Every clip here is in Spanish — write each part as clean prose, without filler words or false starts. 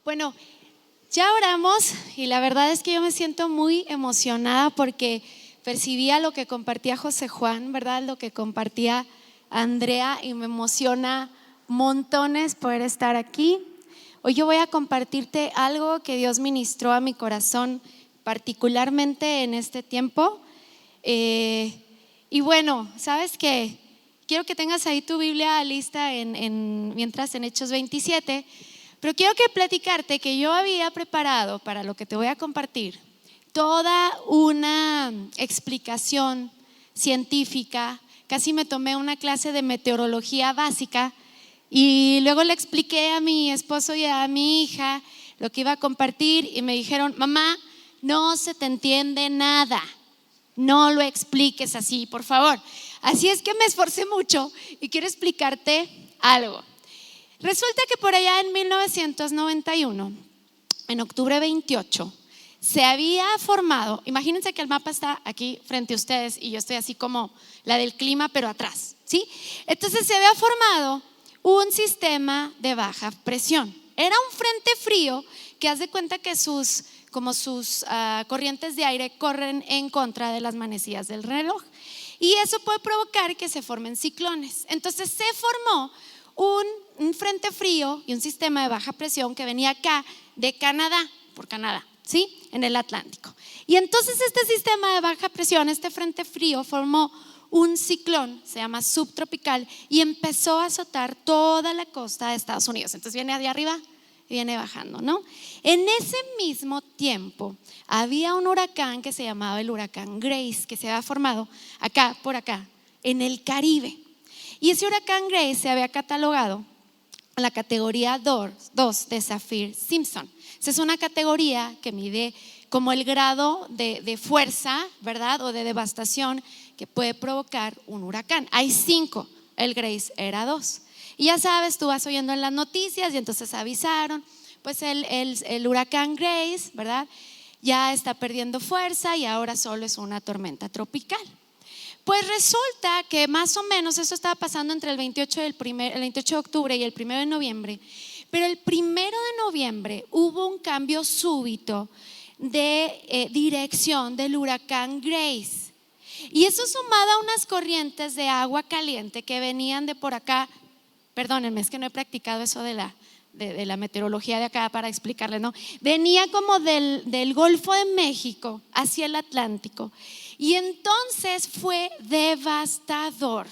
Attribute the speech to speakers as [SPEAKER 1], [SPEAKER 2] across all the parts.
[SPEAKER 1] Bueno, ya oramos y la verdad es que yo me siento muy emocionada porque percibía lo que compartía José Juan, ¿verdad? Lo que compartía Andrea y me emociona montones poder estar aquí. Hoy yo voy a compartirte algo que Dios ministró a mi corazón particularmente en este tiempo. Y bueno, ¿sabes qué? Quiero que tengas ahí tu Biblia lista mientras en Hechos 27. Pero quiero platicarte que yo había preparado para lo que te voy a compartir toda una explicación científica. Casi me tomé una clase de meteorología básica y luego le expliqué a mi esposo y a mi hija lo que iba a compartir y me dijeron: mamá, no se te entiende nada, no lo expliques así, por favor. Así es que me esforcé mucho y quiero explicarte algo. Resulta que por allá en 1991, en octubre 28, se había formado, imagínense que el mapa está aquí frente a ustedes y yo estoy así como la del clima pero atrás, ¿sí? Entonces se había formado un sistema de baja presión. Era un frente frío que haz de cuenta que sus corrientes de aire corren en contra de las manecillas del reloj y eso puede provocar que se formen ciclones. Entonces se formó un frente frío y un sistema de baja presión que venía acá de Canadá, por Canadá, ¿sí? En el Atlántico. Y entonces este sistema de baja presión, este frente frío formó un ciclón, se llama subtropical, y empezó a azotar toda la costa de Estados Unidos. Entonces viene de arriba y viene bajando, ¿no? En ese mismo tiempo había un huracán que se llamaba el huracán Grace, que se había formado acá, por acá, en el Caribe. Y ese huracán Grace se había catalogado en la categoría 2 de Saffir-Simpson. Esa es una categoría que mide como el grado de fuerza, ¿verdad? O de devastación que puede provocar un huracán. Hay 5, el Grace era 2. Y ya sabes, tú vas oyendo en las noticias y entonces avisaron, pues el huracán Grace, ¿verdad? Ya está perdiendo fuerza y ahora solo es una tormenta tropical. Pues resulta que más o menos eso estaba pasando entre el 28 de octubre y el 1 de noviembre. Pero el 1 de noviembre hubo un cambio súbito de dirección del huracán Grace. Y eso sumado a unas corrientes de agua caliente que venían de por acá. Perdónenme, es que no he practicado eso de la meteorología de acá para explicarles, ¿no? Venía como del Golfo de México hacia el Atlántico. Y entonces fue devastador.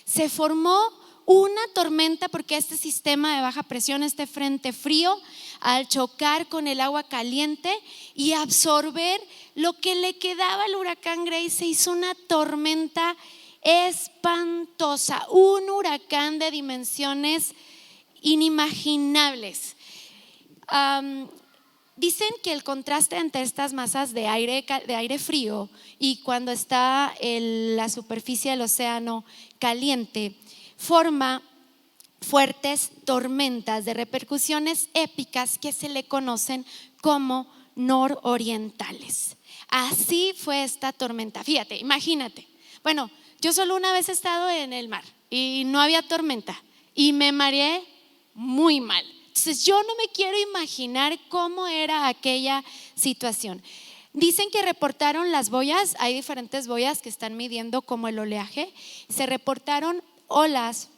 [SPEAKER 1] Se formó una tormenta porque este sistema de baja presión, este frente frío, al chocar con el agua caliente y absorber lo que le quedaba al huracán Grace, se hizo una tormenta espantosa, un huracán de dimensiones inimaginables. Dicen que el contraste entre estas masas de aire frío y cuando está la superficie del océano caliente forma fuertes tormentas de repercusiones épicas que se le conocen como nororientales. Así fue esta tormenta. Fíjate, imagínate. Bueno, yo solo una vez he estado en el mar y no había tormenta y me mareé muy mal. Entonces yo no me quiero imaginar cómo era aquella situación. Dicen que reportaron las boyas, hay diferentes boyas que están midiendo como el oleaje. Se reportaron olas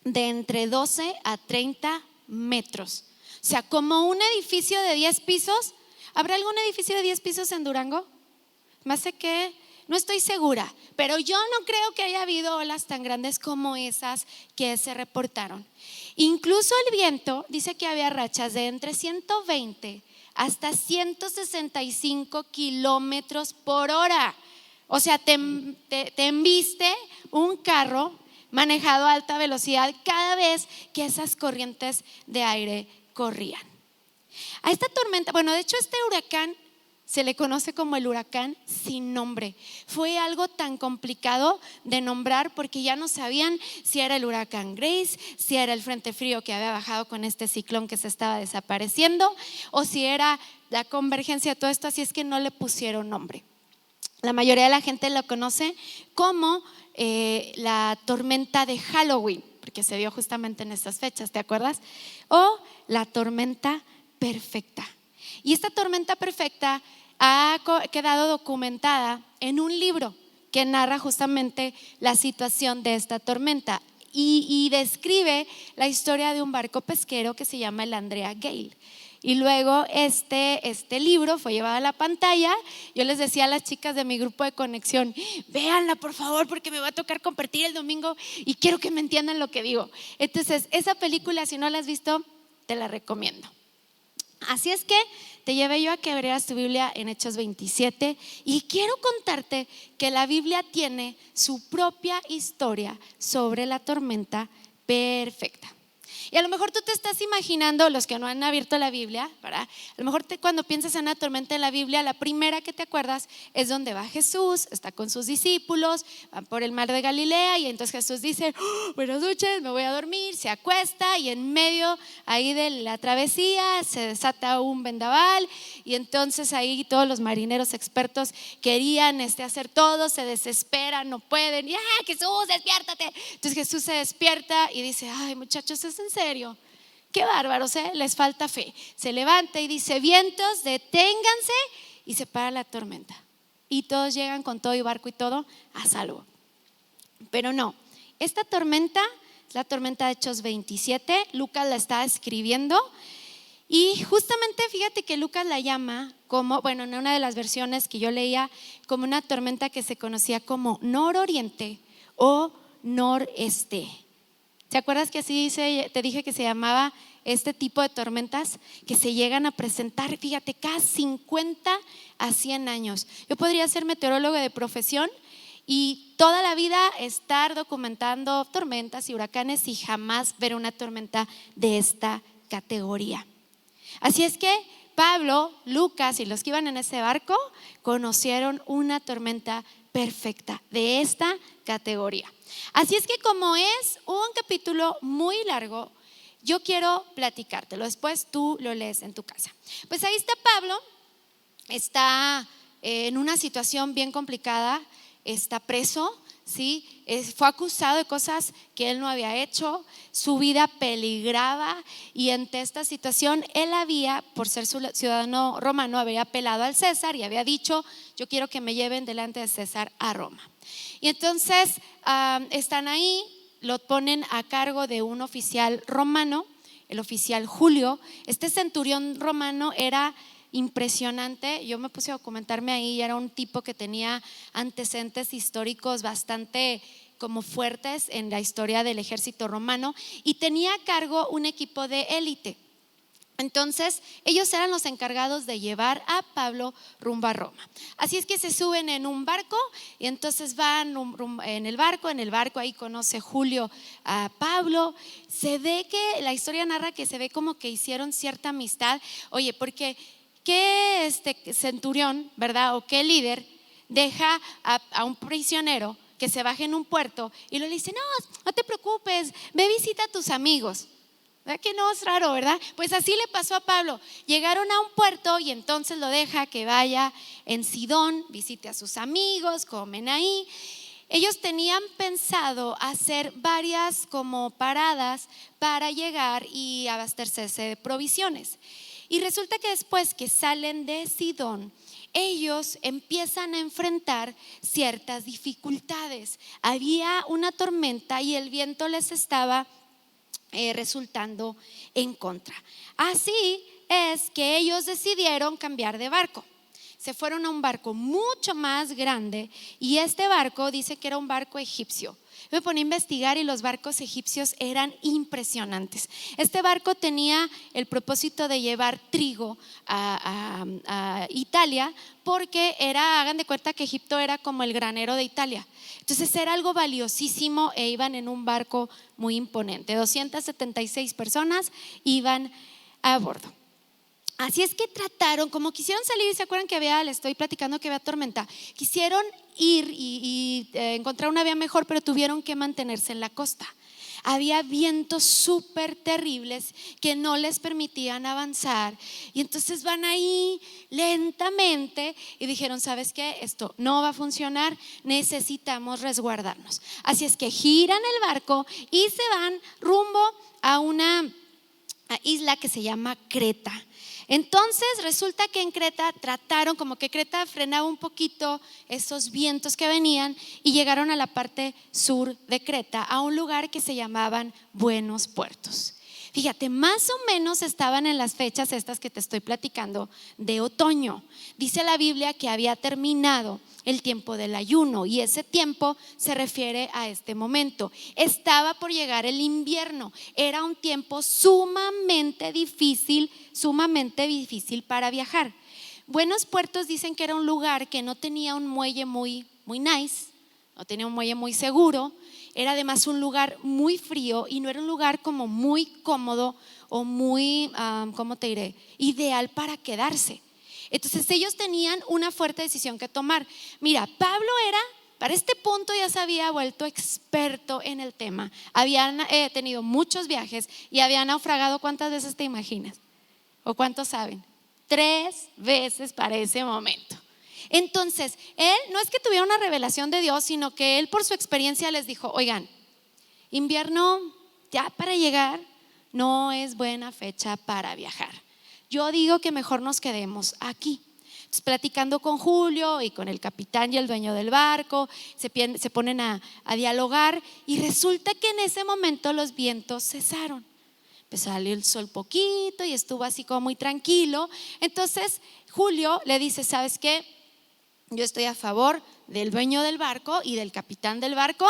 [SPEAKER 1] de entre 12 a 30 metros. O sea, como un edificio de 10 pisos. ¿Habrá algún edificio de 10 pisos en Durango? Más sé que no estoy segura, pero yo no creo que haya habido olas tan grandes como esas que se reportaron. Incluso el viento dice que había rachas de entre 120 hasta 165 kilómetros por hora. O sea, te embiste un carro manejado a alta velocidad cada vez que esas corrientes de aire corrían. A esta tormenta, bueno, de hecho este huracán se le conoce como el huracán sin nombre. Fue algo tan complicado de nombrar porque ya no sabían si era el huracán Grace, si era el frente frío que había bajado con este ciclón que se estaba desapareciendo o si era la convergencia de todo esto, así es que no le pusieron nombre. La mayoría de la gente lo conoce como la tormenta de Halloween, porque se dio justamente en estas fechas, ¿te acuerdas? O la tormenta perfecta. Y esta tormenta perfecta ha quedado documentada en un libro que narra justamente la situación de esta tormenta y describe la historia de un barco pesquero que se llama el Andrea Gale. Y luego este libro fue llevado a la pantalla. Yo les decía a las chicas de mi grupo de conexión: véanla por favor, porque me va a tocar compartir el domingo y quiero que me entiendan lo que digo. Entonces esa película, si no la has visto, te la recomiendo. Así es que te llevé yo a que abrieras tu Biblia en Hechos 27 y quiero contarte que la Biblia tiene su propia historia sobre la tormenta perfecta. Y a lo mejor tú te estás imaginando, los que no han abierto la Biblia, ¿verdad? A lo mejor cuando piensas en una tormenta en la Biblia, la primera que te acuerdas es donde va Jesús, está con sus discípulos, van por el mar de Galilea y entonces Jesús dice: buenas noches, me voy a dormir, se acuesta y en medio ahí de la travesía se desata un vendaval y entonces ahí todos los marineros expertos querían hacer todo, se desesperan, no pueden, y Jesús, despiértate. Entonces Jesús se despierta y dice: ay muchachos, ¿es en serio? Qué bárbaros, les falta fe. Se levanta y dice: vientos, deténganse, y se para la tormenta. Y todos llegan con todo y barco y todo a salvo. Pero no, esta tormenta es la tormenta de Hechos 27. Lucas la está escribiendo y justamente fíjate que Lucas la llama como, bueno, en una de las versiones que yo leía, como una tormenta que se conocía como nororiente o noreste. ¿Te acuerdas que así te dije que se llamaba este tipo de tormentas que se llegan a presentar, fíjate, cada 50 a 100 años? Yo podría ser meteorólogo de profesión y toda la vida estar documentando tormentas y huracanes y jamás ver una tormenta de esta categoría. Así es que Pablo, Lucas y los que iban en ese barco conocieron una tormenta perfecta de esta categoría. Así es que como es un capítulo muy largo, yo quiero platicártelo, después tú lo lees en tu casa. Pues ahí está Pablo, está en una situación bien complicada, está preso, ¿sí? Fue acusado de cosas que él no había hecho, su vida peligraba y ante esta situación él había, por ser ciudadano romano, había apelado al César y había dicho: yo quiero que me lleven delante de César a Roma. Y entonces están ahí, lo ponen a cargo de un oficial romano, el oficial Julio. Este centurión romano era impresionante. Yo me puse a documentarme ahí y era un tipo que tenía antecedentes históricos bastante como fuertes en la historia del ejército romano y tenía a cargo un equipo de élite. Entonces ellos eran los encargados de llevar a Pablo rumbo a Roma. Así es que se suben en un barco y entonces van en el barco ahí conoce Julio a Pablo. Se ve que la historia narra que se ve como que hicieron cierta amistad. Oye, porque ¿qué centurión, verdad? O qué líder deja a un prisionero que se baje en un puerto y le dice: no te preocupes, ve, visita a tus amigos? ¿Verdad que no es raro, verdad? Pues así le pasó a Pablo. Llegaron a un puerto y entonces lo deja que vaya en Sidón, visite a sus amigos, comen ahí. Ellos tenían pensado hacer varias como paradas para llegar y abastecerse de provisiones. Y resulta que después que salen de Sidón, ellos empiezan a enfrentar ciertas dificultades. Había una tormenta y el viento les estaba resultando en contra. Así es que ellos decidieron cambiar de barco. Se fueron a un barco mucho más grande y este barco dice que era un barco egipcio. Me poní a investigar y los barcos egipcios eran impresionantes. Este barco tenía el propósito de llevar trigo a Italia porque hagan de cuenta que Egipto era como el granero de Italia. Entonces era algo valiosísimo e iban en un barco muy imponente. 276 personas iban a bordo. Así es que trataron, como quisieron salir, ¿se acuerdan que les estoy platicando que había tormenta? Quisieron ir y encontrar una vía mejor, pero tuvieron que mantenerse en la costa. Había vientos súper terribles que no les permitían avanzar y entonces van ahí lentamente y dijeron: ¿sabes qué? Esto no va a funcionar, necesitamos resguardarnos. Así es que giran el barco y se van rumbo a una isla que se llama Creta. Entonces resulta que en Creta trataron, como que Creta frenaba un poquito esos vientos que venían y llegaron a la parte sur de Creta, a un lugar que se llamaban Buenos Puertos. Fíjate, más o menos estaban en las fechas estas que te estoy platicando de otoño. Dice la Biblia que había terminado el tiempo del ayuno y ese tiempo se refiere a este momento. Estaba por llegar el invierno. Era un tiempo sumamente difícil para viajar. Buenos Puertos dicen que era un lugar que no tenía un muelle muy nice, no tenía un muelle muy seguro. Era además un lugar muy frío y no era un lugar como muy cómodo o muy, ¿cómo te diré?, ideal para quedarse. Entonces ellos tenían una fuerte decisión que tomar. Mira, Pablo para este punto ya se había vuelto experto en el tema. Habían tenido muchos viajes y habían naufragado. ¿Cuántas veces te imaginas? ¿O cuántos saben? 3 veces para ese momento. Entonces, él no es que tuviera una revelación de Dios, sino que él por su experiencia les dijo: oigan, invierno ya para llegar no es buena fecha para viajar. Yo digo que mejor nos quedemos aquí. Entonces, platicando con Julio y con el capitán y el dueño del barco, se ponen a dialogar y resulta que en ese momento los vientos cesaron. Empezó a salir el sol poquito y estuvo así como muy tranquilo. Entonces Julio le dice: ¿sabes qué? Yo estoy a favor del dueño del barco y del capitán del barco,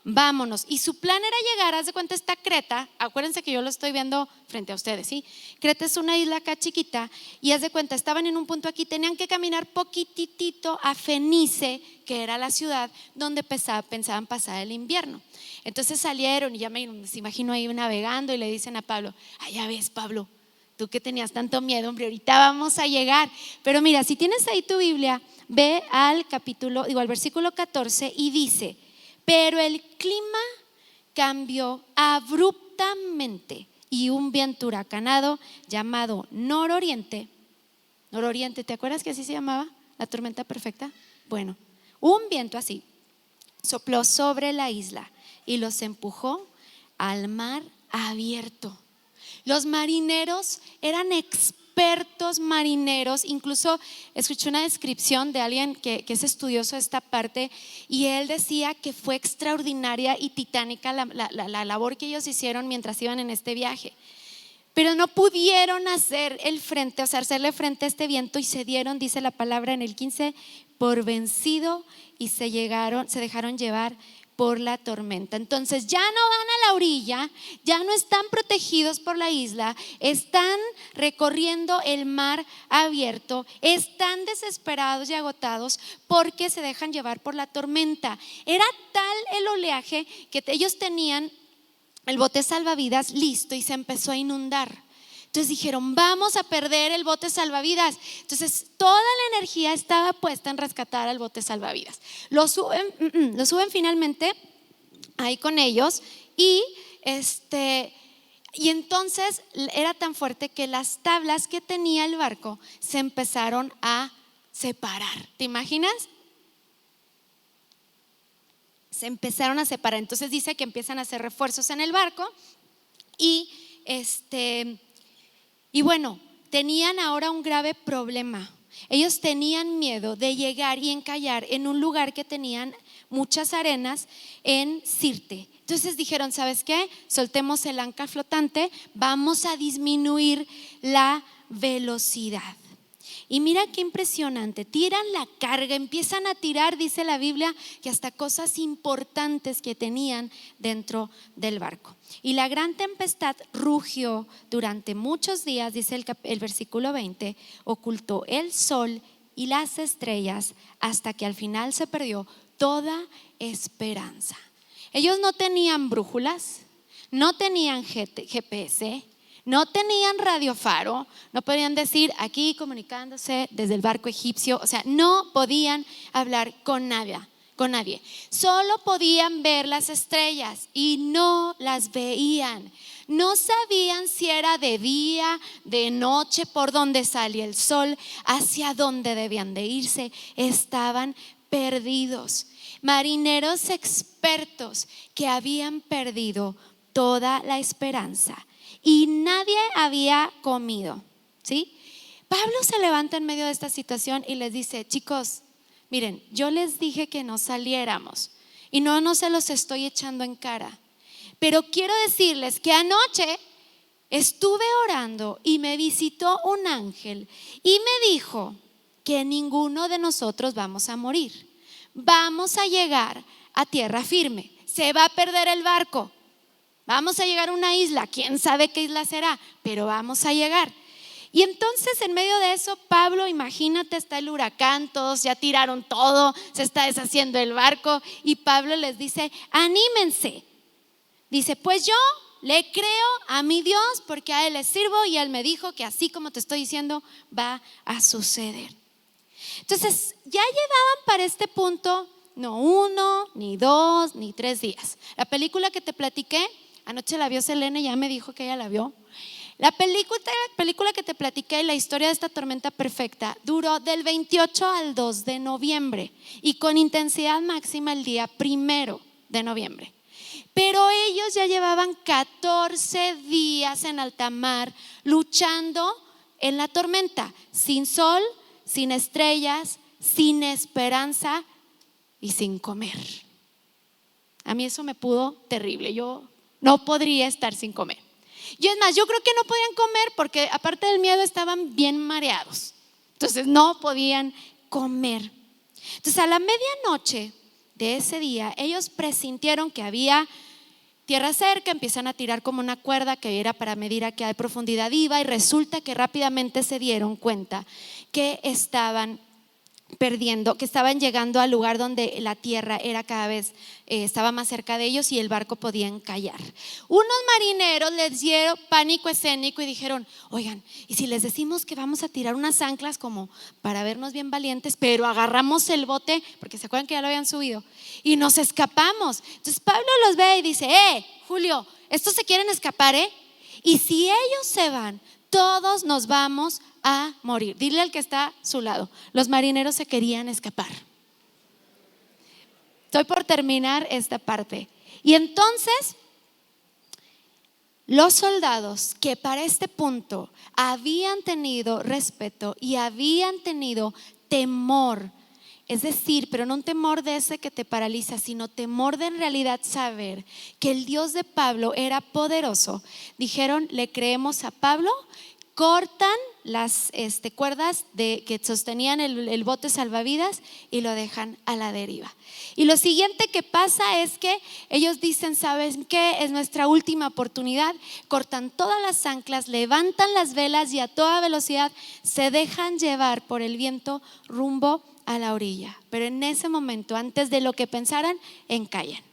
[SPEAKER 1] vámonos. Y su plan era llegar, haz de cuenta, esta Creta, acuérdense que yo lo estoy viendo frente a ustedes, ¿sí? Creta es una isla acá chiquita y haz de cuenta, estaban en un punto aquí, tenían que caminar poquitito a Fenice, que era la ciudad donde pensaban pasar el invierno. Entonces salieron y ya me imagino ahí navegando y le dicen a Pablo: ya ves, Pablo, tú que tenías tanto miedo, hombre, ahorita vamos a llegar. Pero mira, si tienes ahí tu Biblia, ve al versículo 14 y dice: pero el clima cambió abruptamente y un viento huracanado llamado nororiente, ¿te acuerdas que así se llamaba la tormenta perfecta? Bueno, un viento así sopló sobre la isla y los empujó al mar abierto. Los marineros eran expertos marineros. Incluso escuché una descripción de alguien que es estudioso de esta parte y él decía que fue extraordinaria y titánica la labor que ellos hicieron mientras iban en este viaje. Pero no pudieron hacerle frente a este viento y se dieron, dice la palabra en el 15, por vencido y se dejaron llevar por la tormenta. Entonces ya no van a la orilla, ya no están protegidos por la isla, están recorriendo el mar abierto, están desesperados y agotados porque se dejan llevar por la tormenta. Era tal el oleaje que ellos tenían el bote salvavidas listo y se empezó a inundar. Entonces dijeron: vamos a perder el bote salvavidas. Entonces toda la energía estaba puesta en rescatar al bote salvavidas. Lo suben finalmente ahí con ellos y entonces era tan fuerte que las tablas que tenía el barco se empezaron a separar. ¿Te imaginas? Se empezaron a separar. Entonces dice que empiezan a hacer refuerzos en el barco y bueno, tenían ahora un grave problema. Ellos tenían miedo de llegar y encallar en un lugar que tenían muchas arenas en Sirte. Entonces dijeron: ¿sabes qué? Soltemos el ancla flotante, vamos a disminuir la velocidad. Y mira qué impresionante, tiran la carga, empiezan a tirar, dice la Biblia, que hasta cosas importantes que tenían dentro del barco. Y la gran tempestad rugió durante muchos días, dice el versículo 20, ocultó el sol y las estrellas hasta que al final se perdió toda esperanza. Ellos no tenían brújulas, no tenían GPS, no tenían radiofaro, no podían decir aquí comunicándose desde el barco egipcio, o sea, no podían hablar con nadie. Solo podían ver las estrellas y no las veían. No sabían si era de día, de noche, por dónde salía el sol, hacia dónde debían de irse. Estaban perdidos. Marineros expertos que habían perdido toda la esperanza y nadie había comido, ¿sí? Pablo se levanta en medio de esta situación y les dice: chicos, miren, yo les dije que no saliéramos y no se los estoy echando en cara, pero quiero decirles que anoche estuve orando y me visitó un ángel y me dijo que ninguno de nosotros vamos a morir. Vamos a llegar a tierra firme. Se va a perder el barco. Vamos a llegar a una isla. Quién sabe qué isla será, pero vamos a llegar. Y entonces en medio de eso, Pablo, imagínate, está el huracán, todos ya tiraron todo, se está deshaciendo el barco y Pablo les dice: anímense. Dice: pues yo le creo a mi Dios porque a Él le sirvo y Él me dijo que así como te estoy diciendo va a suceder. Entonces ya llevaban para este punto no 1, ni 2, ni 3 días. La película que te platiqué, anoche la vio Selene, ya me dijo que ella la vio. La película que te platiqué, la historia de esta tormenta perfecta, duró del 28 al 2 de noviembre y con intensidad máxima el día 1 de noviembre. Pero ellos ya llevaban 14 días en alta mar luchando en la tormenta, sin sol, sin estrellas, sin esperanza y sin comer. A mí eso me pudo terrible. Yo no podría estar sin comer. Y es más, yo creo que no podían comer porque aparte del miedo estaban bien mareados. Entonces no podían comer. Entonces a la medianoche de ese día ellos presintieron que había tierra cerca, empiezan a tirar como una cuerda que era para medir a qué profundidad iba y resulta que rápidamente se dieron cuenta que estaban perdiendo, que estaban llegando al lugar donde la tierra era cada vez estaba más cerca de ellos y el barco podía encallar. Unos marineros les dieron pánico escénico y dijeron: oigan, ¿y si les decimos que vamos a tirar unas anclas como para vernos bien valientes, pero agarramos el bote, porque se acuerdan que ya lo habían subido, y nos escapamos? Entonces Pablo los ve y dice: Julio, estos se quieren escapar, y si ellos se van, todos nos vamos a morir. Dile al que está a su lado: los marineros se querían escapar. Estoy por terminar esta parte. Y entonces los soldados que para este punto habían tenido respeto y habían tenido temor, es decir, pero no un temor de ese que te paraliza, sino temor de en realidad saber que el Dios de Pablo era poderoso, dijeron: le creemos a Pablo. Cortan las cuerdas que sostenían el bote salvavidas y lo dejan a la deriva. Y lo siguiente que pasa es que ellos dicen: ¿saben qué? Es nuestra última oportunidad. Cortan todas las anclas, levantan las velas y a toda velocidad se dejan llevar por el viento rumbo a la orilla. Pero en ese momento, antes de lo que pensaran, encallan.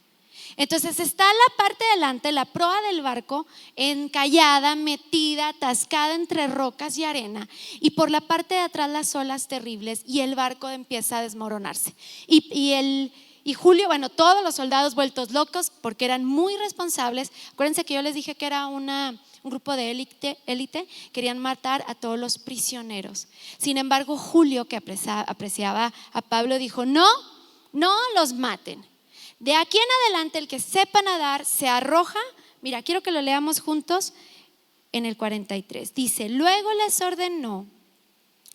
[SPEAKER 1] Entonces está la parte de delante, la proa del barco, encallada, metida, atascada entre rocas y arena, y por la parte de atrás las olas terribles y el barco empieza a desmoronarse. Y Julio, bueno, todos los soldados vueltos locos porque eran muy responsables. Acuérdense que yo les dije que era un grupo de élite, querían matar a todos los prisioneros. Sin embargo, Julio, que apreciaba a Pablo, dijo: no los maten. De aquí en adelante el que sepa nadar se arroja. Mira, quiero que lo leamos juntos en el 43. Dice: luego les ordenó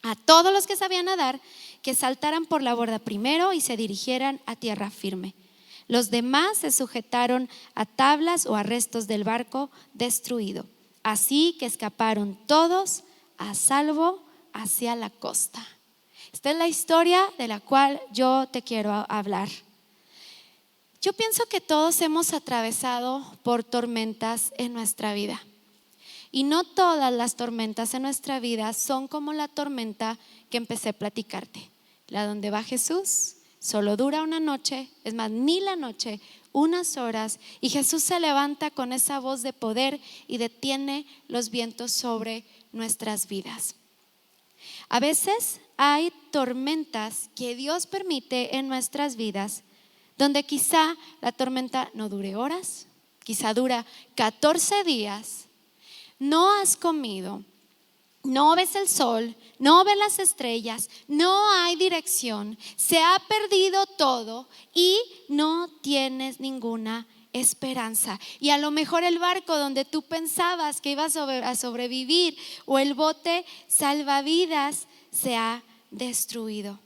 [SPEAKER 1] a todos los que sabían nadar que saltaran por la borda primero y se dirigieran a tierra firme. Los demás se sujetaron a tablas o a restos del barco destruido. Así que escaparon todos a salvo hacia la costa. Esta es la historia de la cual yo te quiero hablar. Yo pienso que todos hemos atravesado por tormentas en nuestra vida. Y no todas las tormentas en nuestra vida son como la tormenta que empecé a platicarte. La donde va Jesús solo dura una noche, es más, ni la noche, unas horas. Y Jesús se levanta con esa voz de poder y detiene los vientos sobre nuestras vidas. A veces hay tormentas que Dios permite en nuestras vidas, donde quizá la tormenta no dure horas, quizá dura 14 días, no has comido, no ves el sol, no ves las estrellas, no hay dirección, se ha perdido todo y no tienes ninguna esperanza. Y a lo mejor el barco donde tú pensabas que ibas a sobrevivir o el bote salvavidas se ha destruido.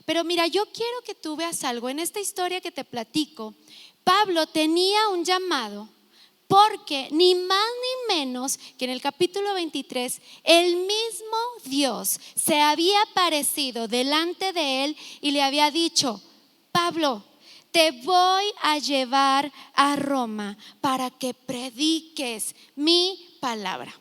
[SPEAKER 1] Pero mira, yo quiero que tú veas algo. En esta historia que te platico, Pablo tenía un llamado, porque ni más ni menos que en el capítulo 23 el mismo Dios se había aparecido delante de él y le había dicho: Pablo, te voy a llevar a Roma para que prediques mi palabra.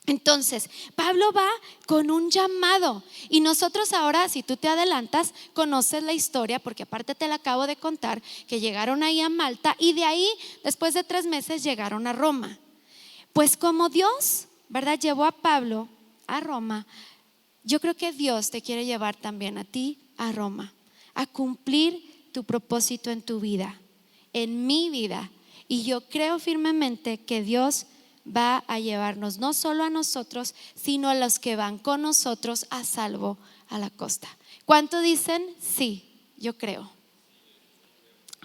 [SPEAKER 1] Entonces, Pablo va con un llamado y nosotros ahora, si tú te adelantas, conoces la historia, porque aparte te la acabo de contar, que llegaron ahí a Malta y de ahí, después de 3 meses, llegaron a Roma. Pues como Dios, ¿verdad?, llevó a Pablo a Roma, yo creo que Dios te quiere llevar también a ti a Roma, a cumplir tu propósito en tu vida, en mi vida. Y yo creo firmemente que Dios va a llevarnos no solo a nosotros, sino a los que van con nosotros a salvo a la costa. ¿Cuánto dicen? Sí, yo creo.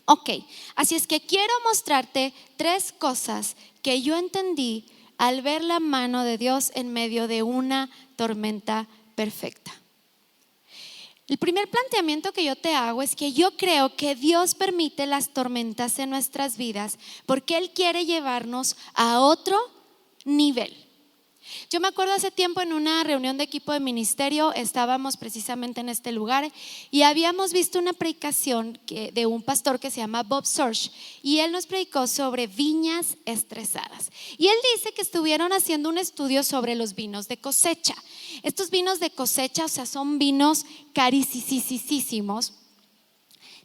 [SPEAKER 1] Ok, así es que quiero mostrarte 3 cosas que yo entendí al ver la mano de Dios en medio de una tormenta perfecta. El primer planteamiento que yo te hago es que yo creo que Dios permite las tormentas en nuestras vidas porque Él quiere llevarnos a otro nivel. Yo me acuerdo hace tiempo en una reunión de equipo de ministerio, estábamos precisamente en este lugar y habíamos visto una predicación de un pastor que se llama Bob Sorge, y él nos predicó sobre viñas estresadas. Y él dice que estuvieron haciendo un estudio sobre los vinos de cosecha. Estos vinos de cosecha, o sea, son vinos carísimos,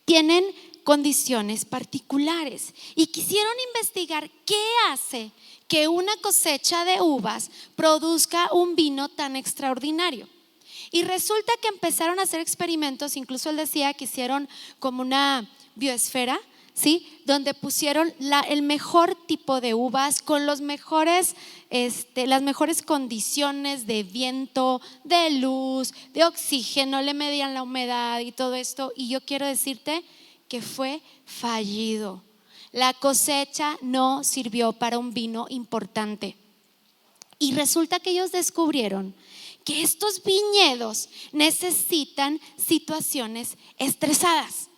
[SPEAKER 1] tienen condiciones particulares y quisieron investigar qué hace que una cosecha de uvas produzca un vino tan extraordinario. Y resulta que empezaron a hacer experimentos, incluso él decía que hicieron como una biosfera, ¿sí?, donde pusieron el mejor tipo de uvas con las mejores condiciones de viento, de luz, de oxígeno, le medían la humedad y todo esto. Y yo quiero decirte que fue fallido. La cosecha no sirvió para un vino importante. Y resulta que ellos descubrieron que estos viñedos necesitan situaciones estresadas.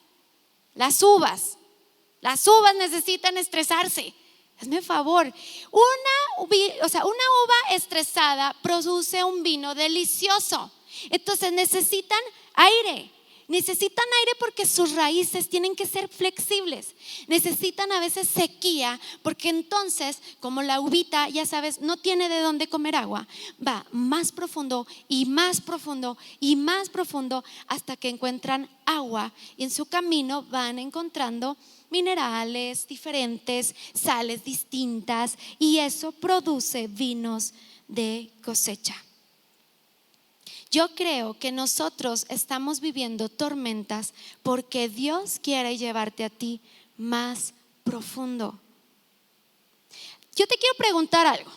[SPEAKER 1] Las uvas necesitan estresarse. Hazme favor, una uva estresada produce un vino delicioso. Entonces necesitan aire porque sus raíces tienen que ser flexibles. Necesitan a veces sequía, porque entonces, como la uvita, ya sabes, no tiene de dónde comer agua, va más profundo y más profundo y más profundo hasta que encuentran agua, y en su camino van encontrando minerales diferentes, sales distintas, y eso produce vinos de cosecha. Yo creo que nosotros estamos viviendo tormentas porque Dios quiere llevarte a ti más profundo. Yo te quiero preguntar algo.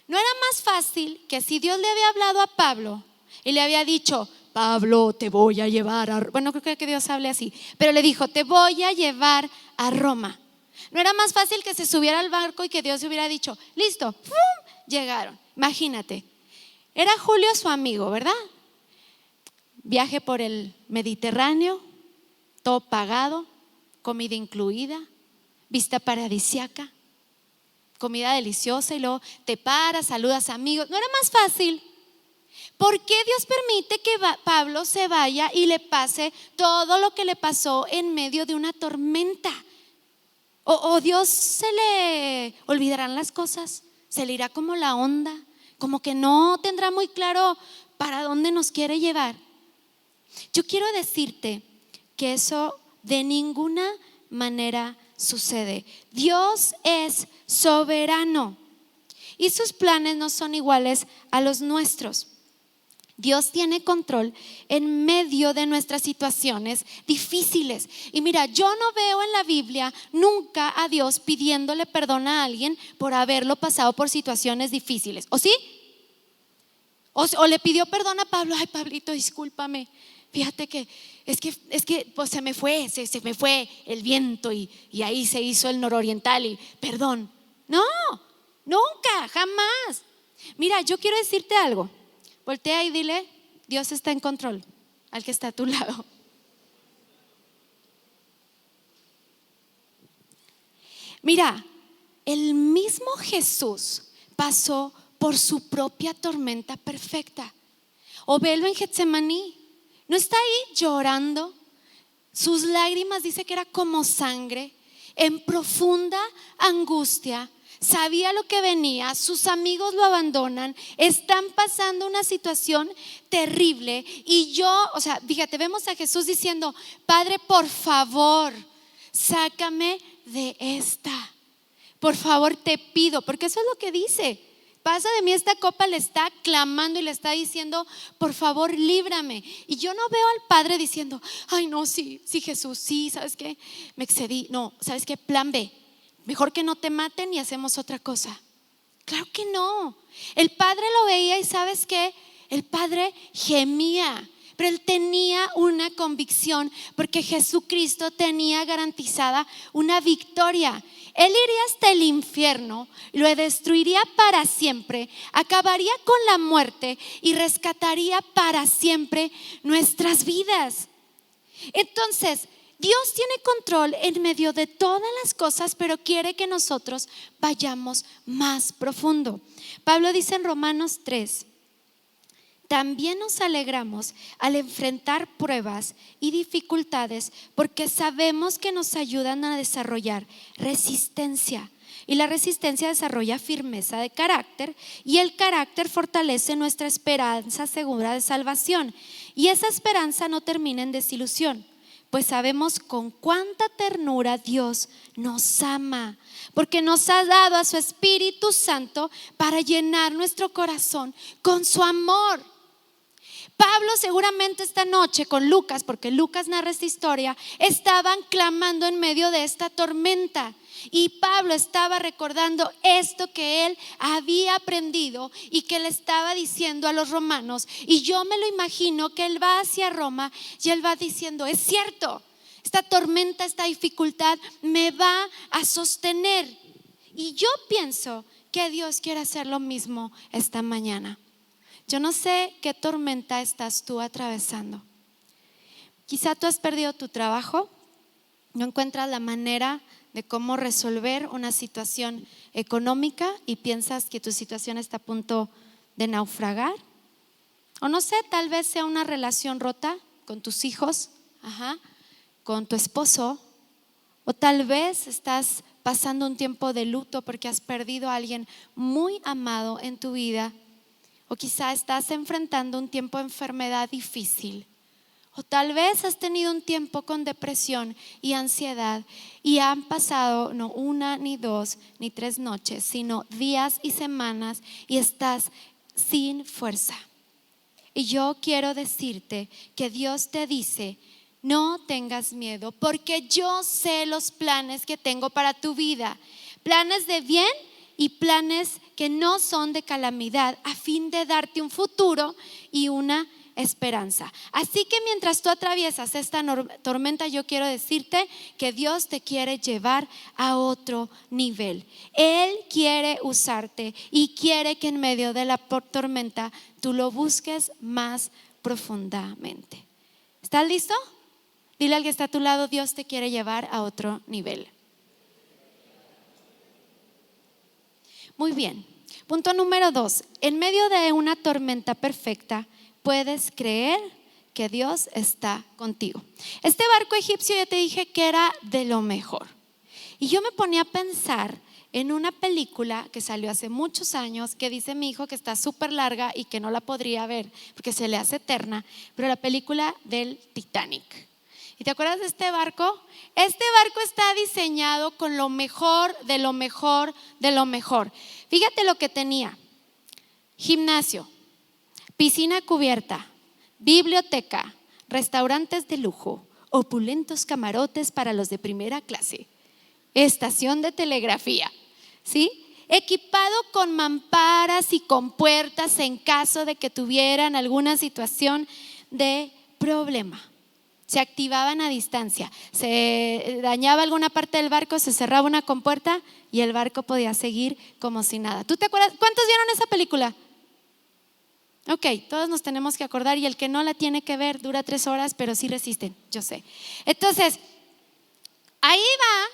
[SPEAKER 1] ¿No era más fácil que si Dios le había hablado a Pablo y le había dicho: Pablo, te voy a llevar a... Bueno, creo que Dios hable así, pero le dijo: te voy a llevar a Roma? ¿No era más fácil que se subiera al barco y que Dios hubiera dicho: listo, ¡pum!, llegaron? Imagínate. Era Julio su amigo, ¿verdad? Viaje por el Mediterráneo, todo pagado, comida incluida, vista paradisiaca, comida deliciosa, y luego te paras, saludas amigos. ¿No era más fácil? ¿Por qué Dios permite que Pablo se vaya y le pase todo lo que le pasó en medio de una tormenta? ¿O Dios se le olvidarán las cosas? ¿Se le irá como la onda? Como que no tendrá muy claro para dónde nos quiere llevar. Yo quiero decirte que eso de ninguna manera sucede. Dios es soberano y sus planes no son iguales a los nuestros. Dios tiene control en medio de nuestras situaciones difíciles. Y mira, yo no veo en la Biblia nunca a Dios pidiéndole perdón a alguien por haberlo pasado por situaciones difíciles. ¿O sí? O le pidió perdón a Pablo. Ay, Pablito, discúlpame. Fíjate que es que pues se me fue el viento y ahí se hizo el nororiental y perdón. No, nunca, jamás. Mira, yo quiero decirte algo. Voltea y dile: Dios está en control, al que está a tu lado. Mira, el mismo Jesús pasó por su propia tormenta perfecta. O velo en Getsemaní. No está ahí llorando. Sus lágrimas dice que era como sangre, en profunda angustia. Sabía lo que venía, sus amigos lo abandonan, están pasando una situación terrible. Y fíjate, vemos a Jesús diciendo: Padre, por favor, sácame de esta. Por favor, te pido, porque eso es lo que dice. Pasa de mí esta copa, le está clamando y le está diciendo: por favor, líbrame. Y yo no veo al Padre diciendo: ay, no, sí, Jesús, sí, ¿sabes qué? Me excedí. No, ¿sabes qué? Plan B. Mejor que no te maten y hacemos otra cosa. Claro que no. El Padre lo veía y ¿sabes qué? El Padre gemía, pero él tenía una convicción, porque Jesucristo tenía garantizada una victoria. Él iría hasta el infierno, lo destruiría para siempre, acabaría con la muerte y rescataría para siempre nuestras vidas. Entonces, Dios tiene control en medio de todas las cosas, pero quiere que nosotros vayamos más profundo. Pablo dice en Romanos 3: también nos alegramos al enfrentar pruebas y dificultades, porque sabemos que nos ayudan a desarrollar resistencia. Y la resistencia desarrolla firmeza de carácter, y el carácter fortalece nuestra esperanza segura de salvación. Y esa esperanza no termina en desilusión, pues sabemos con cuánta ternura Dios nos ama, porque nos ha dado a su Espíritu Santo para llenar nuestro corazón con su amor. Pablo seguramente esta noche con Lucas, porque Lucas narra esta historia, estaban clamando en medio de esta tormenta. Y Pablo estaba recordando esto que él había aprendido y que le estaba diciendo a los romanos. Y yo me lo imagino que él va hacia Roma y él va diciendo: es cierto, esta tormenta, esta dificultad me va a sostener. Y yo pienso que Dios quiere hacer lo mismo esta mañana. Yo no sé qué tormenta estás tú atravesando. Quizá tú has perdido tu trabajo, no encuentras la manera de cómo resolver una situación económica y piensas que tu situación está a punto de naufragar. O no sé, tal vez sea una relación rota con tus hijos, con tu esposo. O tal vez estás pasando un tiempo de luto porque has perdido a alguien muy amado en tu vida. O quizá estás enfrentando un tiempo de enfermedad difícil. O tal vez has tenido un tiempo con depresión y ansiedad y han pasado no una, ni dos, ni tres noches, sino días y semanas y estás sin fuerza. Y yo quiero decirte que Dios te dice: no tengas miedo, porque yo sé los planes que tengo para tu vida, planes de bien y planes que no son de calamidad, a fin de darte un futuro y una esperanza. Así que mientras tú atraviesas esta tormenta, yo quiero decirte que Dios te quiere llevar a otro nivel. Él quiere usarte y quiere que en medio de la tormenta tú lo busques más profundamente. ¿Estás listo? Dile al que está a tu lado: Dios te quiere llevar a otro nivel. Muy bien. Punto número 2. En medio de una tormenta perfecta, puedes creer que Dios está contigo. Este barco egipcio, ya te dije que era de lo mejor. Y yo me ponía a pensar en una película que salió hace muchos años, que dice mi hijo que está súper larga y que no la podría ver porque se le hace eterna, pero la película del Titanic. ¿Y te acuerdas de este barco? Este barco está diseñado con lo mejor, de lo mejor, de lo mejor. Fíjate lo que tenía: gimnasio, piscina cubierta, biblioteca, restaurantes de lujo, opulentos camarotes para los de primera clase, estación de telegrafía, ¿sí? equipado con mamparas y con puertas en caso de que tuvieran alguna situación de problema. Se activaban a distancia, se dañaba alguna parte del barco, se cerraba una compuerta y el barco podía seguir como si nada. ¿Tú te acuerdas? ¿Cuántos vieron esa película? Ok, todos nos tenemos que acordar, y el que no la tiene que ver, dura 3 horas, pero sí resisten, yo sé. Entonces, ahí va,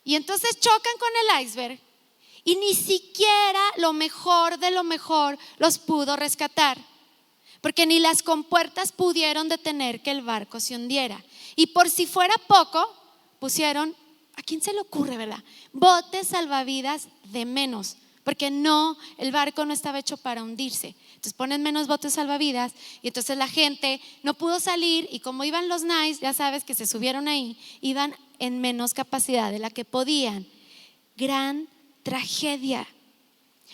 [SPEAKER 1] y entonces chocan con el iceberg y ni siquiera lo mejor de lo mejor los pudo rescatar, porque ni las compuertas pudieron detener que el barco se hundiera. Y por si fuera poco, pusieron, ¿a quién se le ocurre, verdad? Botes salvavidas de menos, porque no, el barco no estaba hecho para hundirse. Entonces ponen menos botes salvavidas y entonces la gente no pudo salir, y como iban los nice, ya sabes que se subieron ahí, iban en menos capacidad de la que podían. Gran tragedia.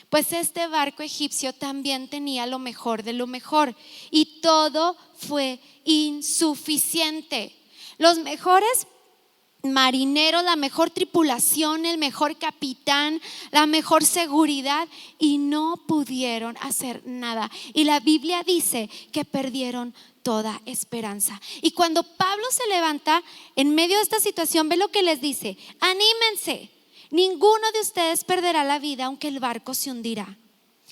[SPEAKER 1] Pues este barco egipcio también tenía lo mejor de lo mejor, y todo fue insuficiente. Los mejores marineros, la mejor tripulación, el mejor capitán, la mejor seguridad, y no pudieron hacer nada. Y la Biblia dice que perdieron toda esperanza. Y cuando Pablo se levanta en medio de esta situación, ve lo que les dice: anímense, ninguno de ustedes perderá la vida aunque el barco se hundirá.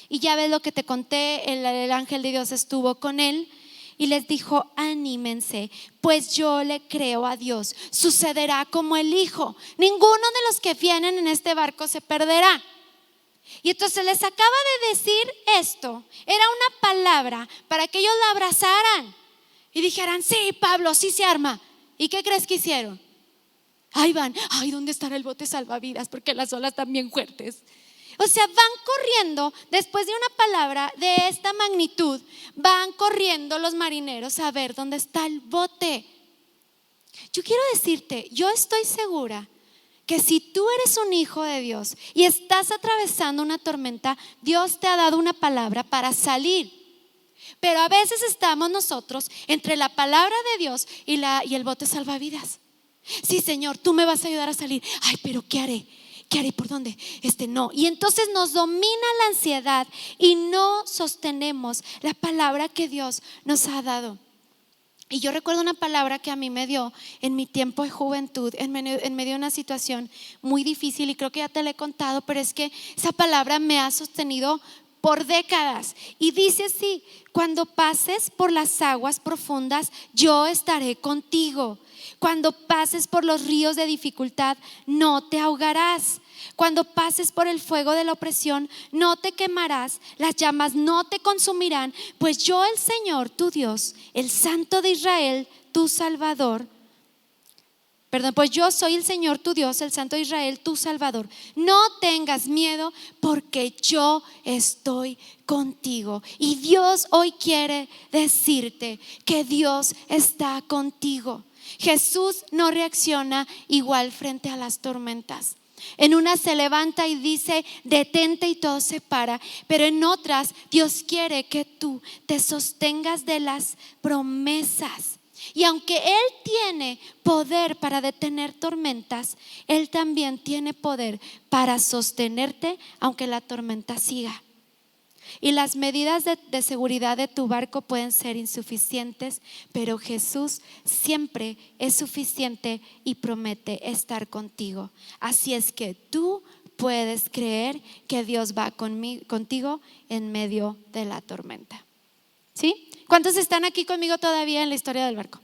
[SPEAKER 1] Y ya ves lo que te conté, el ángel de Dios estuvo con él y les dijo: anímense, pues yo le creo a Dios, sucederá como él dijo, ninguno de los que vienen en este barco se perderá. Y entonces les acaba de decir esto, era una palabra para que ellos la abrazaran y dijeran: sí, Pablo, sí se arma. ¿Y qué crees que hicieron? Ahí van, ay, ¿dónde estará el bote salvavidas? Porque las olas están bien fuertes. O sea, van corriendo, después de una palabra de esta magnitud, van corriendo los marineros a ver dónde está el bote. Yo quiero decirte, yo estoy segura que si tú eres un hijo de Dios y estás atravesando una tormenta, Dios te ha dado una palabra para salir. Pero a veces estamos nosotros entre la palabra de Dios y el bote salvavidas. Sí, Señor, tú me vas a ayudar a salir. Ay, pero ¿qué haré? ¿Qué haré? ¿Por dónde? No. Y entonces nos domina la ansiedad y no sostenemos la palabra que Dios nos ha dado. Y yo recuerdo una palabra que a mí me dio en mi tiempo de juventud, en medio de una situación muy difícil, y creo que ya te la he contado, pero es que esa palabra me ha sostenido por décadas. Y dice así: cuando pases por las aguas profundas, yo estaré contigo. Cuando pases por los ríos de dificultad, no te ahogarás. Cuando pases por el fuego de la opresión, no te quemarás, las llamas no te consumirán, pues yo, el Señor tu Dios, el Santo de Israel, tu Salvador. Pues yo soy el Señor tu Dios, el Santo de Israel, tu Salvador. No tengas miedo, porque yo estoy contigo. Y Dios hoy quiere decirte que Dios está contigo. Jesús no reacciona igual frente a las tormentas. En unas se levanta y dice: detente, y todo se para. Pero en otras Dios quiere que tú te sostengas de las promesas. Y aunque Él tiene poder para detener tormentas, Él también tiene poder para sostenerte aunque la tormenta siga. Y las medidas de seguridad de tu barco pueden ser insuficientes, pero Jesús siempre es suficiente y promete estar contigo. Así es que tú puedes creer que Dios va contigo en medio de la tormenta. ¿Sí? ¿Cuántos están aquí conmigo todavía en la historia del barco?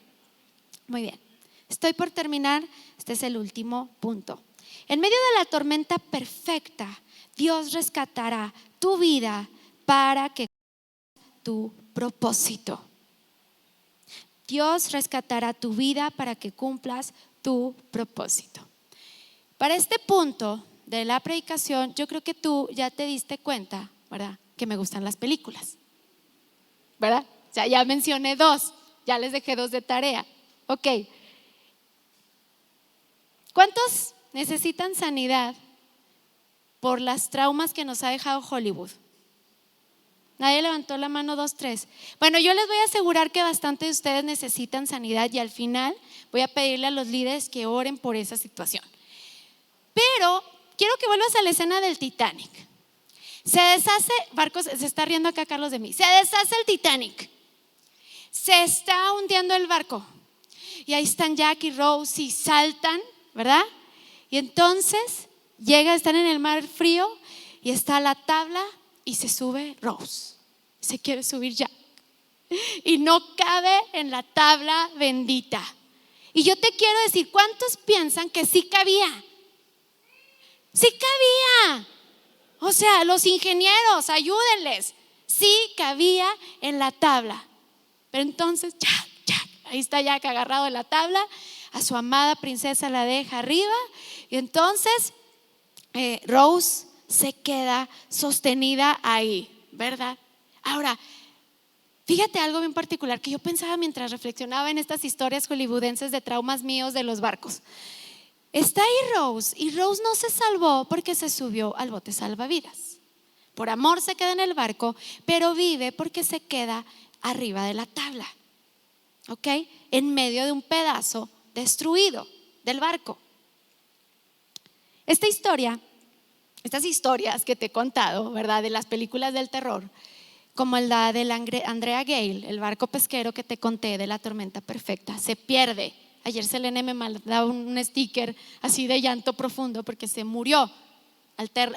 [SPEAKER 1] Muy bien. Estoy por terminar. Este es el último punto. En medio de la tormenta perfecta, Dios rescatará tu vida para que tu propósito. Dios rescatará tu vida para que cumplas tu propósito. Para este punto de la predicación, yo creo que tú ya te diste cuenta, ¿verdad?, que me gustan las películas, ¿verdad? O sea, ya mencioné 2, ya les dejé 2 de tarea. Ok. ¿Cuántos necesitan sanidad por las traumas que nos ha dejado Hollywood? Nadie levantó la mano. 2, 3. Bueno, yo les voy a asegurar que bastante de ustedes necesitan sanidad, y al final voy a pedirle a los líderes que oren por esa situación. Pero quiero que vuelvas a la escena del Titanic. Se deshace, barcos, se está riendo acá Carlos de mí. Se deshace el Titanic. Se está hundiendo el barco. Y ahí están Jack y Rose y saltan, ¿verdad? Y entonces están en el mar frío y está la tabla y se sube Rose. Se quiere subir Jack. Y no cabe en la tabla bendita. Y yo te quiero decir, ¿cuántos piensan que sí cabía? Sí cabía. O sea, los ingenieros, ayúdenles. Sí cabía en la tabla. Pero entonces, Jack, ahí está Jack agarrado en la tabla. A su amada princesa la deja arriba. Y entonces Rose se queda sostenida ahí, ¿verdad? Ahora, fíjate algo bien particular que yo pensaba mientras reflexionaba en estas historias hollywoodenses de traumas míos de los barcos. Está ahí Rose y Rose no se salvó porque se subió al bote salvavidas. Por amor se queda en el barco, pero vive porque se queda arriba de la tabla, ¿ok? En medio de un pedazo destruido del barco. Estas historias que te he contado, ¿verdad? De las películas del terror, como la de Andrea Gale, el barco pesquero que te conté de la tormenta perfecta, se pierde. Ayer Selene me mandaba un sticker así de llanto profundo porque se murió.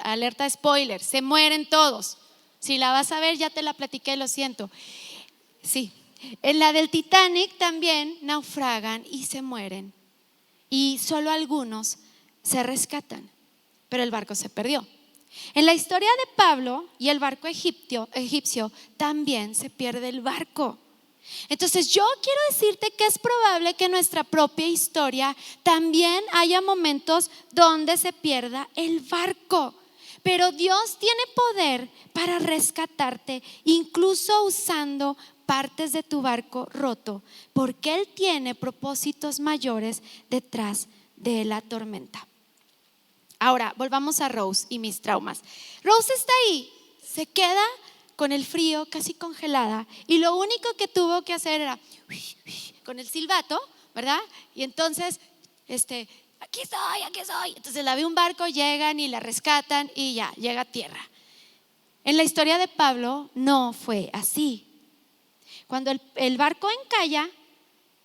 [SPEAKER 1] Alerta spoiler, se mueren todos. Si la vas a ver ya te la platiqué, lo siento. Sí, en la del Titanic también naufragan y se mueren. Y solo algunos se rescatan, pero el barco se perdió. En la historia de Pablo y el barco egipcio también se pierde el barco. Entonces yo quiero decirte que es probable que en nuestra propia historia también haya momentos donde se pierda el barco. Pero Dios tiene poder para rescatarte, incluso usando partes de tu barco roto, porque Él tiene propósitos mayores detrás de la tormenta. Ahora, volvamos a Rose y mis traumas. Rose está ahí, se queda con el frío, casi congelada, y lo único que tuvo que hacer era con el silbato, ¿verdad? Y entonces, aquí estoy. Entonces la ve un barco, llegan y la rescatan y ya, llega a tierra. En la historia de Pablo no fue así. Cuando el barco encalla,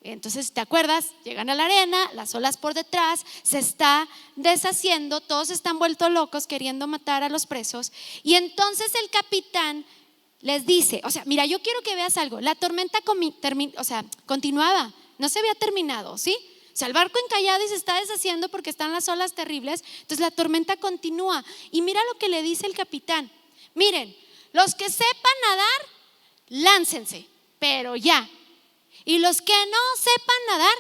[SPEAKER 1] entonces, ¿te acuerdas? Llegan a la arena, las olas por detrás, se está deshaciendo, todos están vueltos locos queriendo matar a los presos. Y entonces el capitán les dice, o sea, mira, yo quiero que veas algo. La tormenta continuaba, no se había terminado, ¿sí? O sea, el barco encallado y se está deshaciendo porque están las olas terribles. Entonces la tormenta continúa. Y mira lo que le dice el capitán. Miren, los que sepan nadar, láncense, pero ya. Y los que no sepan nadar,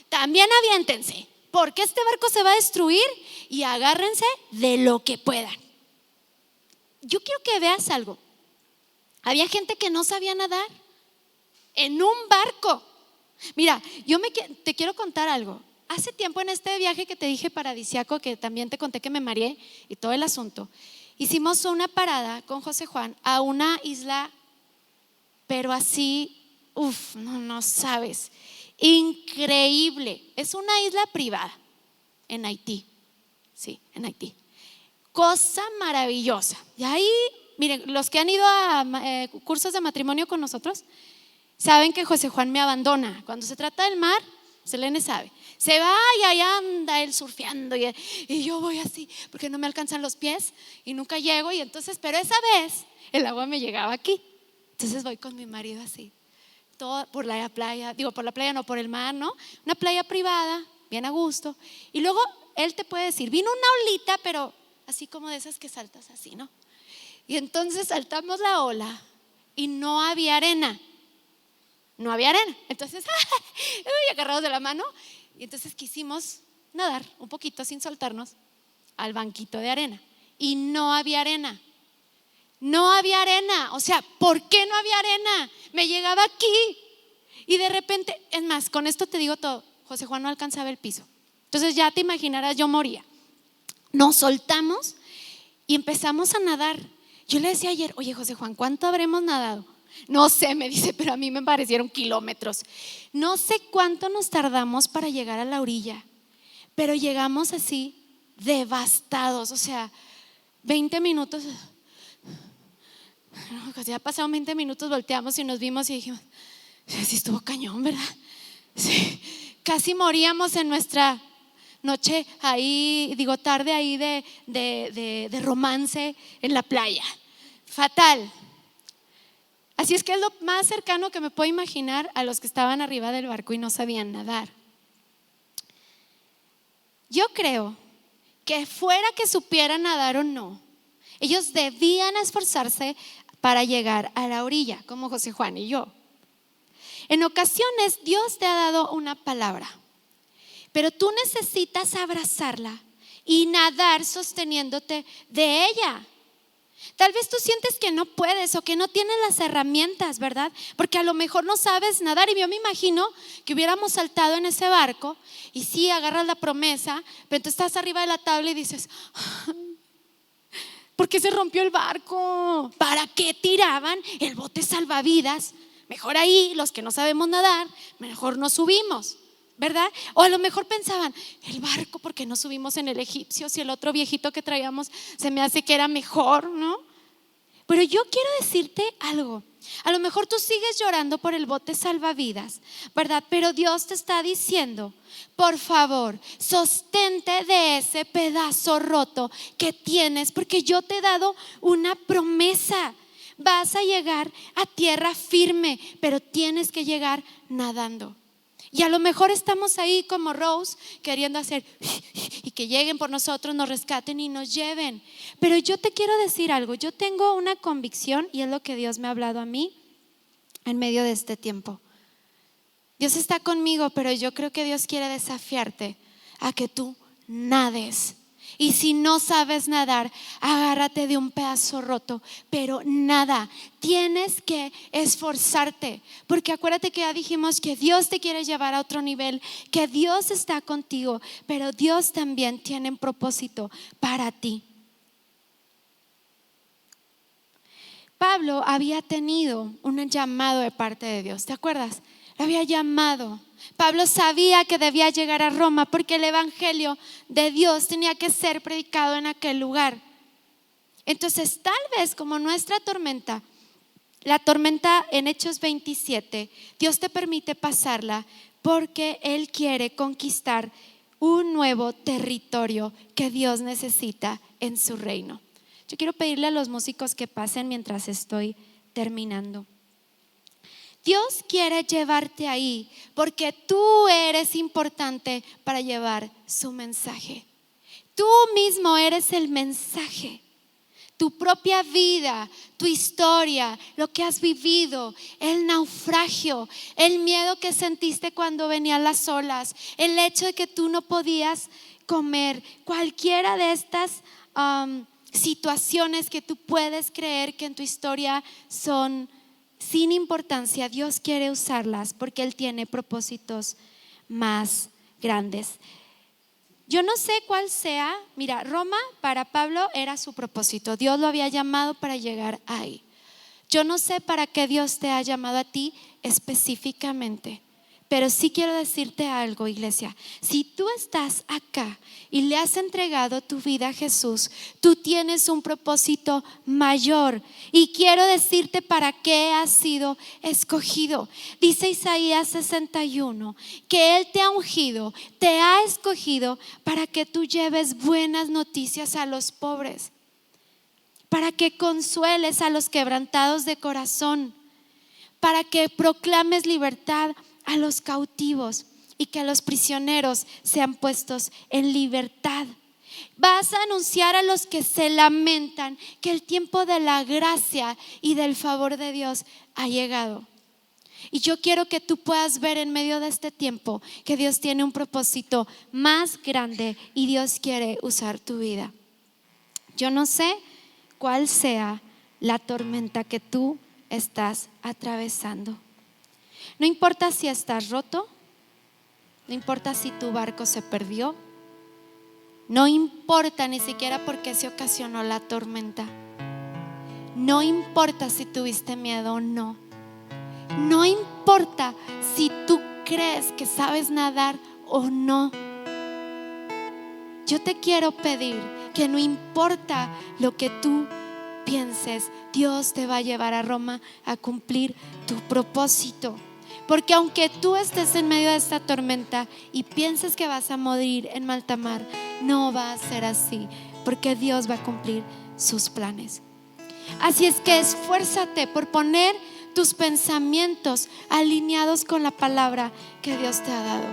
[SPEAKER 1] también aviéntense, porque este barco se va a destruir y agárrense de lo que puedan. Yo quiero que veas algo. Había gente que no sabía nadar en un barco. Mira, te quiero contar algo. Hace tiempo en este viaje que te dije paradisiaco, que también te conté que me mareé y todo el asunto, hicimos una parada con José Juan a una isla, pero así, no sabes, increíble. Es una isla privada en Haití. Sí, en Haití. Cosa maravillosa. Y ahí, miren, los que han ido a cursos de matrimonio con nosotros saben que José Juan me abandona. Cuando se trata del mar, Selene sabe, se va y ahí anda él surfeando y yo voy así porque no me alcanzan los pies y nunca llego. Y entonces, pero esa vez el agua me llegaba aquí. Entonces voy con mi marido así, todo por la playa, no, por el mar, ¿no? Una playa privada, bien a gusto. Y luego él te puede decir, vino una olita, pero así como de esas que saltas así, ¿no? Y entonces saltamos la ola y no había arena. No había arena. Entonces, agarrados de la mano. Y entonces quisimos nadar un poquito sin soltarnos al banquito de arena. Y no había arena. No había arena. O sea, ¿por qué no había arena? Me llegaba aquí. Y de repente, es más, con esto te digo todo. José Juan no alcanzaba el piso. Entonces ya te imaginarás, yo moría. Nos soltamos y empezamos a nadar. Yo le decía ayer, oye José Juan, ¿cuánto habremos nadado? No sé, me dice, pero a mí me parecieron kilómetros. No sé cuánto nos tardamos para llegar a la orilla, pero llegamos así devastados. O sea, 20 minutos Ya pasaron 20 minutos, volteamos y nos vimos y dijimos, sí estuvo cañón, ¿verdad? Sí, casi moríamos en nuestra noche ahí, tarde ahí de romance en la playa. Fatal. Así es que es lo más cercano que me puedo imaginar a los que estaban arriba del barco y no sabían nadar. Yo creo que fuera que supieran nadar o no, ellos debían esforzarse para llegar a la orilla, como José Juan y yo. En ocasiones Dios te ha dado una palabra, pero tú necesitas abrazarla y nadar sosteniéndote de ella. Tal vez tú sientes que no puedes o que no tienes las herramientas, ¿verdad? Porque a lo mejor no sabes nadar. Y yo me imagino que hubiéramos saltado en ese barco y sí, agarras la promesa, pero tú estás arriba de la tabla y dices, ¿por qué se rompió el barco? ¿Para qué tiraban el bote salvavidas? Mejor ahí, los que no sabemos nadar, mejor nos subimos, ¿verdad? O a lo mejor pensaban, el barco, ¿por qué no subimos en el egipcio? Si el otro viejito que traíamos se me hace que era mejor, ¿no? Pero yo quiero decirte algo. A lo mejor tú sigues llorando por el bote salvavidas, ¿verdad? Pero Dios te está diciendo, por favor, sostente de ese pedazo roto que tienes, porque yo te he dado una promesa. Vas a llegar a tierra firme, pero tienes que llegar nadando. Y a lo mejor estamos ahí como Rose queriendo hacer y que lleguen por nosotros, nos rescaten y nos lleven. Pero yo te quiero decir algo. Yo tengo una convicción y es lo que Dios me ha hablado a mí en medio de este tiempo. Dios está conmigo, pero yo creo que Dios quiere desafiarte a que tú nades. Y si no sabes nadar, agárrate de un pedazo roto, pero nada, tienes que esforzarte, porque acuérdate que ya dijimos que Dios te quiere llevar a otro nivel, que Dios está contigo, pero Dios también tiene un propósito para ti. Pablo había tenido un llamado de parte de Dios, ¿te acuerdas? Lo había llamado. Pablo sabía que debía llegar a Roma porque el evangelio de Dios tenía que ser predicado en aquel lugar. Entonces, tal vez como nuestra tormenta, la tormenta en Hechos 27, Dios te permite pasarla porque Él quiere conquistar un nuevo territorio que Dios necesita en su reino. Yo quiero pedirle a los músicos que pasen mientras estoy terminando. Dios quiere llevarte ahí porque tú eres importante para llevar su mensaje. Tú mismo eres el mensaje. Tu propia vida, tu historia, lo que has vivido, el naufragio, el miedo que sentiste cuando venían las olas, el hecho de que tú no podías comer, cualquiera de estas situaciones que tú puedes creer que en tu historia son sin importancia, Dios quiere usarlas porque Él tiene propósitos más grandes. Yo no sé cuál sea. Mira, Roma para Pablo era su propósito. Dios lo había llamado para llegar ahí. Yo no sé para qué Dios te ha llamado a ti específicamente, pero sí quiero decirte algo, iglesia. Si tú estás acá y le has entregado tu vida a Jesús, tú tienes un propósito mayor. Y quiero decirte para qué has sido escogido. Dice Isaías 61 que Él te ha ungido, te ha escogido para que tú lleves buenas noticias a los pobres, para que consueles a los quebrantados de corazón, para que proclames libertad a los cautivos y que los prisioneros sean puestos en libertad. Vas a anunciar a los que se lamentan que el tiempo de la gracia y del favor de Dios ha llegado. Y yo quiero que tú puedas ver en medio de este tiempo que Dios tiene un propósito más grande y Dios quiere usar tu vida. Yo no sé cuál sea la tormenta que tú estás atravesando. No importa si estás roto, no importa si tu barco se perdió, no importa ni siquiera por qué se ocasionó la tormenta, no importa si tuviste miedo o no, no importa si tú crees que sabes nadar o no. Yo te quiero pedir que no importa lo que tú pienses, Dios te va a llevar a Roma a cumplir tu propósito. Porque aunque tú estés en medio de esta tormenta y pienses que vas a morir en alta mar, no va a ser así, porque Dios va a cumplir sus planes. Así es que esfuérzate por poner tus pensamientos alineados con la palabra que Dios te ha dado,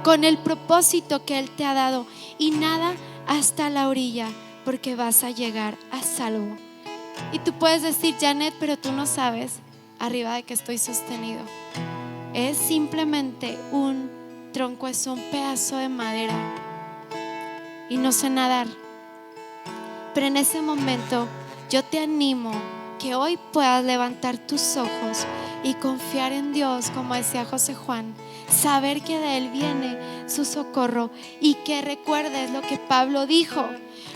[SPEAKER 1] con el propósito que Él te ha dado, y nada hasta la orilla, porque vas a llegar a salvo. Y tú puedes decir, Janet, pero tú no sabes arriba de qué estoy sostenido. Es simplemente un tronco, es un pedazo de madera y no sé nadar. Pero en ese momento yo te animo que hoy puedas levantar tus ojos y confiar en Dios, como decía José Juan, saber que de Él viene su socorro, y que recuerdes lo que Pablo dijo: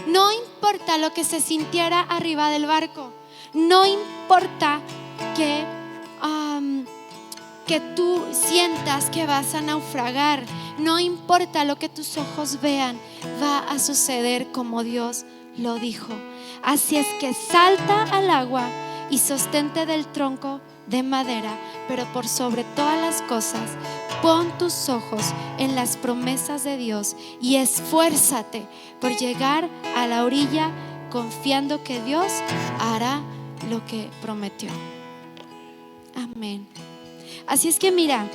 [SPEAKER 1] no importa lo que se sintiera arriba del barco, no importa que tú sientas que vas a naufragar, no importa lo que tus ojos vean, va a suceder como Dios lo dijo. Así es que salta al agua y sostente del tronco de madera, pero por sobre todas las cosas, pon tus ojos en las promesas de Dios y esfuérzate por llegar a la orilla, confiando que Dios hará lo que prometió. Amén. Así es que mira,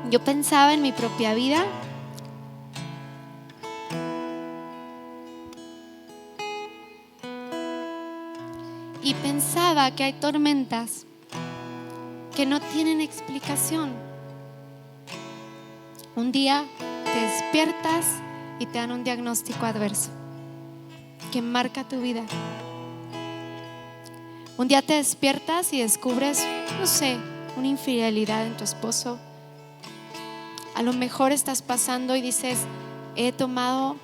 [SPEAKER 1] yo pensaba en mi propia vida y pensaba que hay tormentas que no tienen explicación. Un día te despiertas y te dan un diagnóstico adverso que marca tu vida. Un día te despiertas y descubres, no sé, una infidelidad en tu esposo. A lo mejor estás pasando y dices, he tomado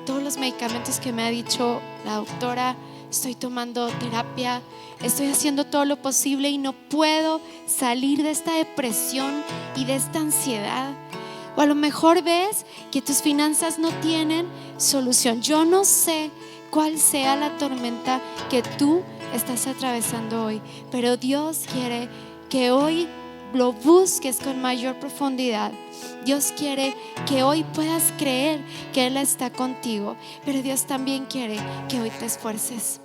[SPEAKER 1] todos los medicamentos que me ha dicho la doctora, estoy tomando terapia, estoy haciendo todo lo posible y no puedo salir de esta depresión y de esta ansiedad. O a lo mejor ves que tus finanzas no tienen solución. Yo no sé cuál sea la tormenta que tú estás atravesando hoy, pero Dios quiere que hoy lo busques con mayor profundidad. Dios quiere que hoy puedas creer que Él está contigo, pero Dios también quiere que hoy te esfuerces.